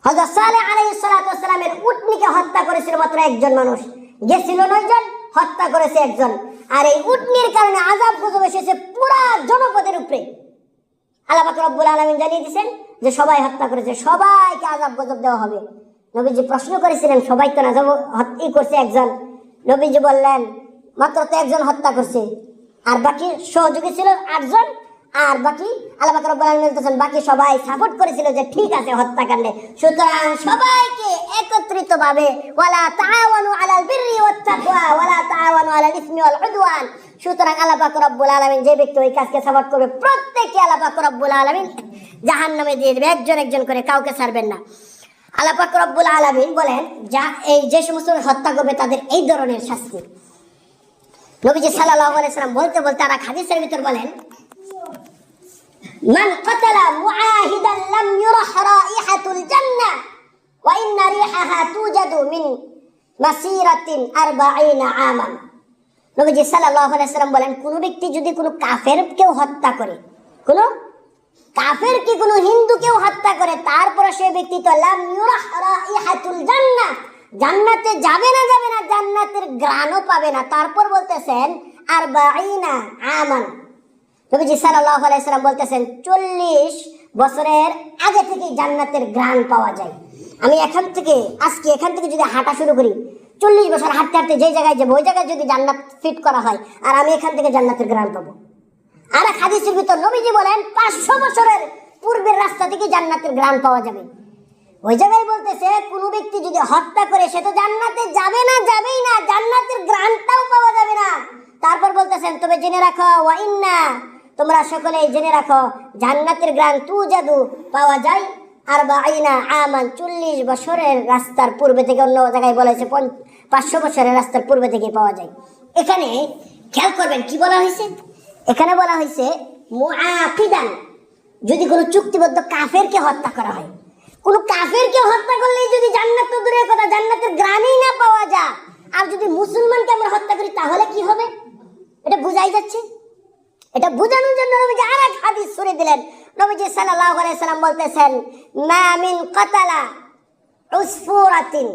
হযরত সালেহ আলাইহিস সালাতু ওয়াস সালামের উটনিকে হত্যা করেছিল মাত্র একজন মানুষ, গেছিল 9 জন, হত্যা করেছে একজন। আর এই উটনির কারণে আযাব গজব এসেছে পুরা জনপদের উপরে। আল্লাহ পাক রব্বুল আলামিন জানিয়ে দিয়েছেন যে সবাই হত্যা করেছে, সবাইকে আযাব গজব দেওয়া হবে। নবীজি প্রশ্ন করেছিলেন সবাই তো না, হত্যা করছে একজন। নবীজি বললেন মাত্র তো একজন হত্যা করছে, আর বাকি সহযোগী ছিল 8 জন, আর বাকি আল্লাহ পাক রব্বুল আলামিন বলতেছেন বাকি সবাই সাপোর্ট করেছিল যে ঠিক আছে হত্যাকাণ্ডে। সুতরাং সবাইকে একত্রিতভাবে ওয়ালা তাআওয়ানু আলাল বিররি ওয়াত তাকওয়া ওয়ালা তাআওয়ানু আলাল ইসমি ওয়াল উদওয়ান, সুতরাং আল্লাহ পাক রব্বুল আলামিন যে ব্যক্তি ওই কাজকে সাপোর্ট করবে প্রত্যেককে আল্লাহ পাক রব্বুল আলামিন জাহান্নামে দিয়ে দেবে, একজন একজন করে কাউকে ছাড়বেন না। আল্লাহ পাক রব্বুল আলামিন বলেন যা এই যে সমস্ত হত্যা করবে তাদের এই ধরনের শাস্তি। নবীজি সাল্লাল্লাহু আলাইহি সাল্লাম বলতে বলতে আর হাদিসের ভিতর বলেন মান কাতালা মুআহিদান লাম ইউরাহ রাইহাতুল জান্নাহ ওয়া ইন্না রিহাহা তুজাদু মিন মাসিরাতিন 40 আমান। নবীজি সাল্লাল্লাহু আলাইহি সাল্লাম বলেন কোন ব্যক্তি যদি কোনো কাফেরকেও হত্যা করে, কোনো কাফের কি কোনো হিন্দুকেও হত্যা করে, তারপর সেই ব্যক্তি তো লাম ইউরাহ রাইহাতুল জান্নাহ, জান্নাতে যাবে না জান্নাতের ঘ্রাণও পাবে না। তারপর বলতেছেন 40 আমান, নবীজি সাল্লাল্লাহু আলাইহি সাল্লাম বলতেছেন 40 বছরের আগে থেকে জান্নাতের ঘ্রাণ পাওয়া যায়। আমি এখান থেকে যদি হাঁটা শুরু করি, 40 বছর হাঁটতে হাঁটতে যে জায়গায় যাবো ওই জায়গায় যদি জান্নাত ফিট করা হয় আর আমি এখান থেকে জান্নাতের ঘ্রাণ পাবো। আর এক হাদিসের ভিতর নবীজি বলেন 500 বছরের পূর্বের রাস্তা থেকে জান্নাতের ঘ্রাণ পাওয়া যাবে। ওই জায়গায় বলতেছে কোনো ব্যক্তি যদি হত্যা করে সে তো জান্নাতে যাবেই না, জান্নাতের ঘ্রাণটাও পাওয়া যাবে না। তারপর বলতেছেন তবে জেনে রাখো ওয়া ইন্না, তোমরা সকলেই জেনে রাখো জান্নাতের ঘ্রাণ তুজাদু পাওয়া যায় 40 আমান, 40 বছরের রাস্তার পূর্বে থেকে। অন্য জায়গায় বলা হয়েছে 500 বছরের রাস্তার পূর্বে থেকে পাওয়া যায়। এখানে খেয়াল করবেন কি বলা হয়েছে, এখানে বলা হয়েছে মুআকিদান, যদি কোনো চুক্তিবদ্ধ কাফেরকে হত্যা করা হয়, কোনো কাফেরকে হত্যা করলেই যদি জান্নাত তো দূরের কথা জান্নাতের ঘ্রাণই না পাওয়া যায়, আর যদি মুসলমানকে আমরা হত্যা করি তাহলে কি হবে? এটা বুঝাই যাচ্ছে। এটা বোঝানোর জন্য নবীজি আরেক হাদিস ছুড়ে দিলেন। নবীজি সাল্লাল্লাহু আলাইহি সাল্লাম বলতেছেন মা মিন কাতালা উসফুরাতিন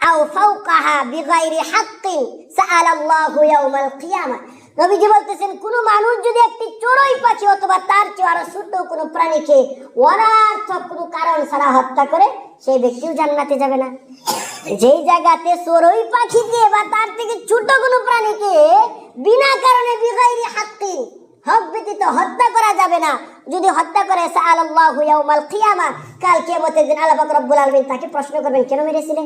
আও ফাওকাহা বিগাইরি হাক্কিন সাআলাল্লাহু ইয়াউমাল কিয়ামাহ। নবীজি বলতেছেন কোন মানুষ যদি একটি চড়ুই পাখি অথবা তার চেয়ে আরো ছোট কোনো প্রাণীকে অনার্থক কোনো কারণ ছাড়া হত্যা করে সেই ব্যক্তিও জান্নাতে যাবে না। যেই জায়গাতে চড়ুই পাখিকে বা তার থেকে ছোট কোনো প্রাণীকে বিনা কারণে বিগাইরি হাক্কিন, হক ব্যতীত হত্যা করা যাবে না, যদি হত্যা করে সাআলাল্লাহু ইয়াউমাল কিয়ামাহ, কাল কিয়ামতের দিন আল্লাহ পাক রব্বুল আলামিন তাকে প্রশ্ন করবেন কেন মেরেছিলে?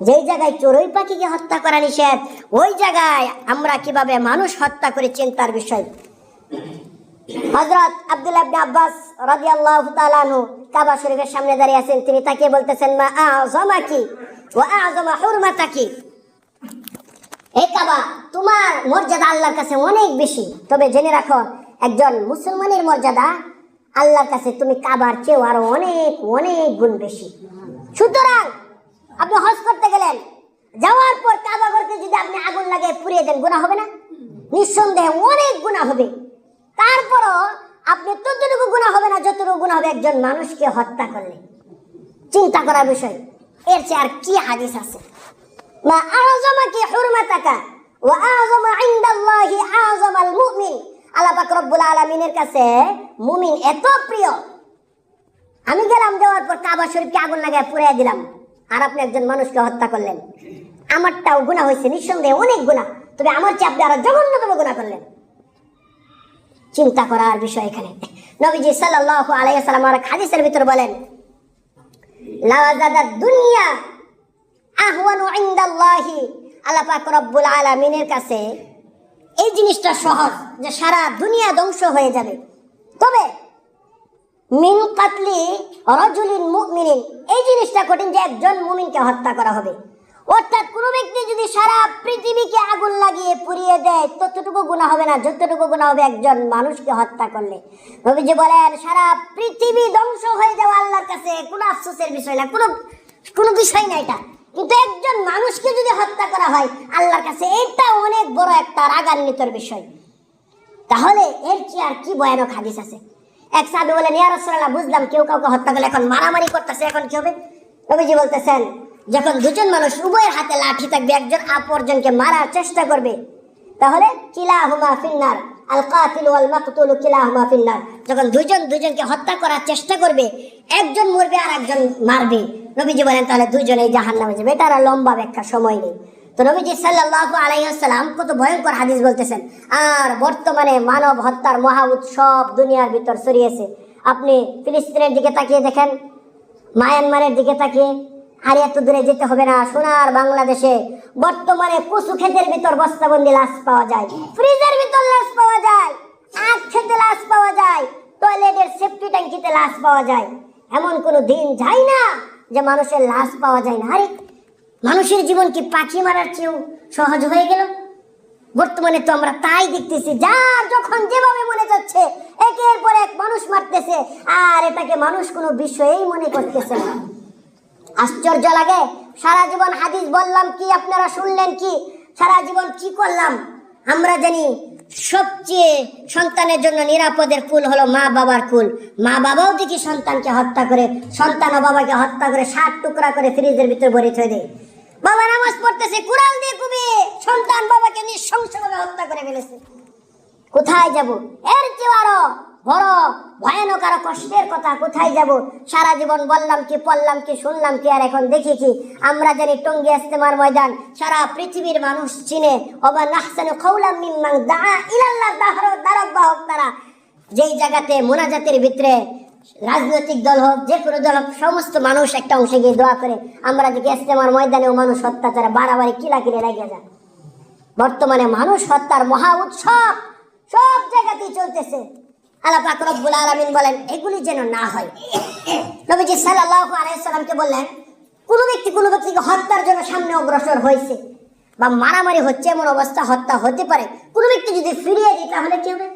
যেই জায়গায় চড়ুই পাখিকে হত্যা করা নিষেধ ওই জায়গায় আমরা কিভাবে মানুষ হত্যা করে চিন্তার বিষয়। হযরত আব্দুল্লাহ ইবনে আব্বাস রাদিয়াল্লাহু তাআলা আনহু কাবা শরীফের সামনে দাঁড়িয়ে আছেন, তিনি তাকে বলতেছেন মা আযমাকি ওয়া আযমা হুরমাতাকি, এই কাবা তোমার মর্যাদা আল্লাহর কাছে অনেক বেশি, তবে জেনে রাখো একজন মুসলমানের মর্যাদা আল্লাহর কাছে তুমি কাবার চেয়ে আরো অনেক অনেক গুণ বেশি। সুতরাং আপনি হজ করতে গেলেন, যাওয়ার পর কাবা ঘরকে যদি আপনি আগুন লাগিয়ে পুড়িয়ে দেন গুনাহ হবে না? নিঃসন্দেহে অনেক গুনাহ হবে। তারপরও আপনি ততটুকু গুনাহ হবে না যতটুকু গুনাহ হবে একজন মানুষকে হত্যা করলে। চিন্তা করার বিষয়, এর চেয়ে আর কি হাদিস আছে? মা আযমাকি হুরমাতাকা ওয়া আযমা ইনদাল্লাহি আযমাল মুমিন, আল্লাহ পাক রব্বুল আলামিনের কাছে মুমিন এত প্রিয়। আমি গেলাম, যাওয়ার পর কাবা শরীফকে আগুন লাগায় পুড়িয়ে দিলাম, আর আপনি একজন মানুষকে হত্যা করলেন, আমারটাও গুনাহ হয়েছে, নিঃসন্দেহে অনেক গুনাহ, তবে আমার চেয়ে আপনি আরো জঘন্যতম গুনাহ করলেন। চিন্তা করার বিষয় এখানে। নবীজি সাল্লাল্লাহু আলাইহি ওয়াসাল্লাম আর হাদিসের ভিতর বলেন লাওয়াজাদাদ দুনিয়া আহওয়ানু ইনদাল্লাহি, আল্লাহ পাক রব্বুল আলামিনের কাছে এই জিনিসটা সহজ যে সারা দুনিয়া ধ্বংস হয়ে যাবে, তবে মিন কাতলি রাজুলিন মুমিনিন, এই জিনিসটা কঠিন যে একজন মুমিনকে হত্যা করা হবে। অর্থাৎ কোন ব্যক্তি যদি সারা পৃথিবীকে আগুন লাগিয়ে পুড়িয়ে দেয় ততটুকু গুনাহ হবে না যতটুকু গুনাহ হবে একজন মানুষকে হত্যা করলে। নবীজি বলেন সারা পৃথিবী ধ্বংস হয়ে যাওয়া আল্লাহর কাছে কোনো আফসোসের বিষয় না, কোনো বিষয় না এটা, কিন্তু একজন মানুষকে যদি হত্যা করা হয় আল্লাহর কাছে এটা অনেক বড় একটা রাগান্বিতর বিষয়। তাহলে এর চেয়ে আর কি ভয়ানক হাদিস আছে? এক সাহাবী বলেন ইয়া রাসূলুল্লাহ, বুঝলাম কেউ কাউকে হত্যা করলে এখন মারামারি করতেছে, এখন কি হবে? নবীজি বলতেছেন যখন দুজন মানুষ উভয়ের হাতে লাঠি থাকবে, একজন অপরজনকে মারার চেষ্টা করবে, তাহলে কিলাহুমা ফিন্নার, আল কাতিল ওয়াল মাকতুল কিলাহুমা ফিন্নার, যখন দুজন দুজনকে হত্যা করার চেষ্টা করবে, একজন মরবে আর একজন মারবে, নবীজি বলেন তাহলে দুজনেই জাহান্নামে যাবে। এটা আর লম্বা ব্যাখ্যা সময় নেই, তো নবীজি সাল্লাল্লাহু আলাইহি ওয়াসাল্লাম কত ভয়ঙ্কর হাদিস বলতেছেন। আর বর্তমানে মানব হত্যার মহা উৎসব দুনিয়ার ভিতর ছড়িয়েছে। আপনি ফিলিস্তিনের দিকে তাকিয়ে দেখেন, মায়ানমারের দিকে তাকিয়ে, আর এত দূরে যেতে হবে না, সোনার বাংলাদেশে বর্তমানে কচু ক্ষেতের ভিতর বস্তাবন্দি লাশ পাওয়া যায়, ফ্রিজের ভিতর লাশ পাওয়া যায়, আখ খেতে লাশ পাওয়া যায়, টয়লেটের সেফটি ট্যাঙ্কিতে লাশ পাওয়া যায়। এমন কোনো দিন যায় না যে মানুষের লাশ পাওয়া যায় না। আরে মানুষের জীবন কি পাখি মারার চেয়েও সহজ হয়ে গেল? বর্তমানে তো আমরা তাই দেখতেছি, যার যখন যেভাবে মনে যাচ্ছে একের পর এক মানুষ মারতেছে, আর এটাকে মানুষ কোনো বিষয়েই মনে করতেছে না। আশ্চর্য লাগে। সারা জীবন হাদিস বললাম কি, আপনারা শুনলেন কি? সারা জীবন কি করলাম? আমরা জানি সবচেয়ে সন্তানের জন্য নিরাপদের কুল হলো মা বাবার কুল। মা বাবাও দেখি সন্তানকে হত্যা করে, সন্তান ও বাবাকে হত্যা করে 7 টুকরা করে ফ্রিজের ভিতরে ভরে থয়ে দেয়। বাবা নামাজ পড়তেছে, কুরআন দিয়ে কুবিয়ে সন্তান বাবাকে নৃশংসভাবে হত্যা করে ফেলেছে। কোথায় যাব? এর চেয়ে আরো বড় ভয়ানক আরো কষ্টের কথা কোথায় যাব? সারা জীবন বললাম কি, পড়লাম কি, শুনলাম কি, আর এখন দেখি কি? আমরা জানি টঙ্গী ইজতেমার ময়দান সারা পৃথিবীর মানুষ চিনে। ওয়া নাহসানু কাওলাম মিম্মান দাআ ইলাল্লাহ, দারবাহক তারা যেই জায়গাতে মোনাজাতের ভিতরে রাজনৈতিক দল হোক, যে কোনো দল হোক, সমস্ত মানুষ একটা অংশে গিয়ে দোয়া করে। আমরা দেখি ইজতেমার ময়দানেও মানুষ অত্যাচারে বাড়াবাড়ি কিলাকিলি লেগে যায়। বর্তমানে মানুষ হত্যার মহা উৎসব সব জায়গাতেই চলতেছে। আল্লাহ পাক রব্বুল আলামিন বলেন এগুলি যেন না হয়। নবীজি সাল্লাল্লাহু আলাইহি ওয়াসাল্লামকে বললেন, কোনো ব্যক্তিকে হত্যার জন্য সামনে অগ্রসর হয়েছে বা মারামারি হচ্ছে, এমন অবস্থা হত্যা হতে পারে, কোনো ব্যক্তি যদি ফিরিয়ে দেয় তাহলে কি হবে?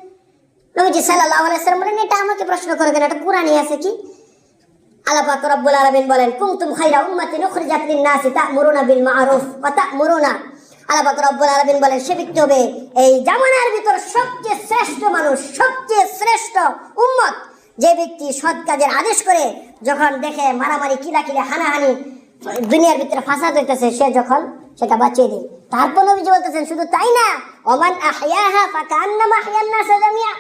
নবীজি সাল্লাল্লাহু আলাইহি ওয়াসাল্লাম বলেন, এটা আমাকে প্রশ্ন করে কেন, এটা কোরআনে আছে কি? আল্লাহ পাক রব্বুল আলামিন বলেন, কুনতুম খায়রা উম্মাতিন উখরিজাত লিন-নাসি তা'মুরুনা বিল মা'রুফ ওয়া তা'মুরুনা। আল্লাহ পাক রব্বুল আলামিন বলেন, সে ব্যক্তি হবে এই জামানার ভিতর সবচেয়ে শ্রেষ্ঠ মানুষ, সবচেয়ে শ্রেষ্ঠ উম্মত, যে ব্যক্তি সৎ কাজের আদেশ করে, যখন দেখে মারামারি কিলাকিলি হানাহানি দুনিয়ার ভিতরে ফাসাদ হইতেছে, সে যখন সেটা বাঁচিয়ে দেয়। তারপর নবীজি বলতেছেন, শুধু তাই না, ওমান আহইয়াহা ফাকান্নামা আহইয়ান নাসা জামিয়া।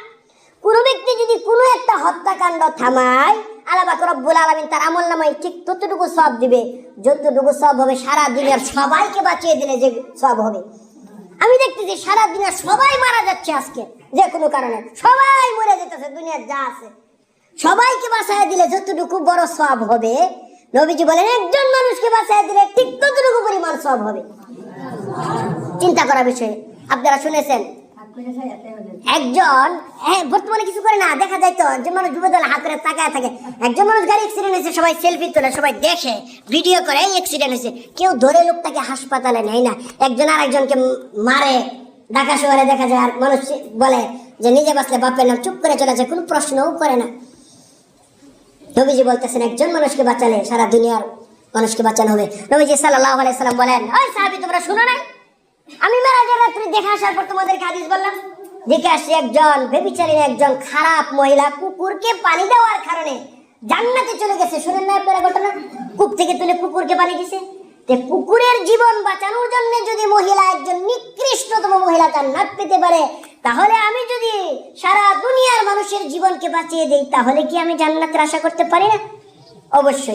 কোনো ব্যক্তি যদি কোনো একটা হত্যাকাণ্ড থামায়, আল্লাহ পাক রব্বুল আলামিন তার আমলনামায় ঠিক ততটুকু সওয়াব দিবে যতটুকু সওয়াব হবে সারা দুনিয়ার সবাইকে বাঁচিয়ে দিলে যে সওয়াব হবে। আমি দেখতেছি সারা দুনিয়ার সবাই মারা যাচ্ছে আজকে, যে কোনো কারণে সবাই মরে যেতেছে, দুনিয়ার যা আছে সবাইকে বাঁচায় দিলে যতটুকু বড় সওয়াব হবে, নবীজি বলেন একজন মানুষকে বাঁচায় দিলে ঠিক ততটুকু পরিমাণ সওয়াব হবে। চিন্তা করা বিষয়। আপনারা শুনেছেন একজন বর্তমানে কিছু করে না, দেখা যায় তো একজন মানুষ ডুবে দলে হাত করে তাকায় থাকে, একজন মানুষ গাড়ি অ্যাক্সিডেন্ট হয়েছে, সবাই সেলফি তোলে, সবাই দেখে, ভিডিও করে এই অ্যাক্সিডেন্ট হয়েছে, কেউ ধরে লোকটাকে হাসপাতালে নেয় না। একজন আর একজনকে মারে, ঢাকা শহরে দেখা যায়, আর মানুষ বলে যে নিজে বাঁচলে বাপের নাম, চুপ করে চলে যায়, কোনো প্রশ্নও করে না। নবীজি বলতেছেন একজন মানুষকে বাঁচালে সারা দুনিয়ার মানুষকে বাঁচানো হবে। নবীজি সাল্লাল্লাহু আলাইহি সাল্লাম বলেন, ওই সাহাবী তোমরা শুনো নাই, আমি মেরাজের রাত্রি দেখে আসার পর তোমাদেরকে হাদিস বললাম, দেখে আসছি একজন ব্যভিচারী, একজন খারাপ মহিলা কুকুরকে পানি দেওয়ার কারণে জান্নাতে চলে গেছে। শুনেন না আপনারা ঘটনা? কূপ থেকে তুলে কুকুরকে পানি দিছে। কুকুরের জীবন বাঁচানোর জন্য যদি মহিলা, একজন নিকৃষ্টতম মহিলা জান্নাত পেতে পারে, তাহলে আমি যদি সারা দুনিয়ার মানুষের জীবনকে বাঁচিয়ে দেই, তাহলে কি আমি জান্নাতের আশা করতে পারি না? অবশ্যই।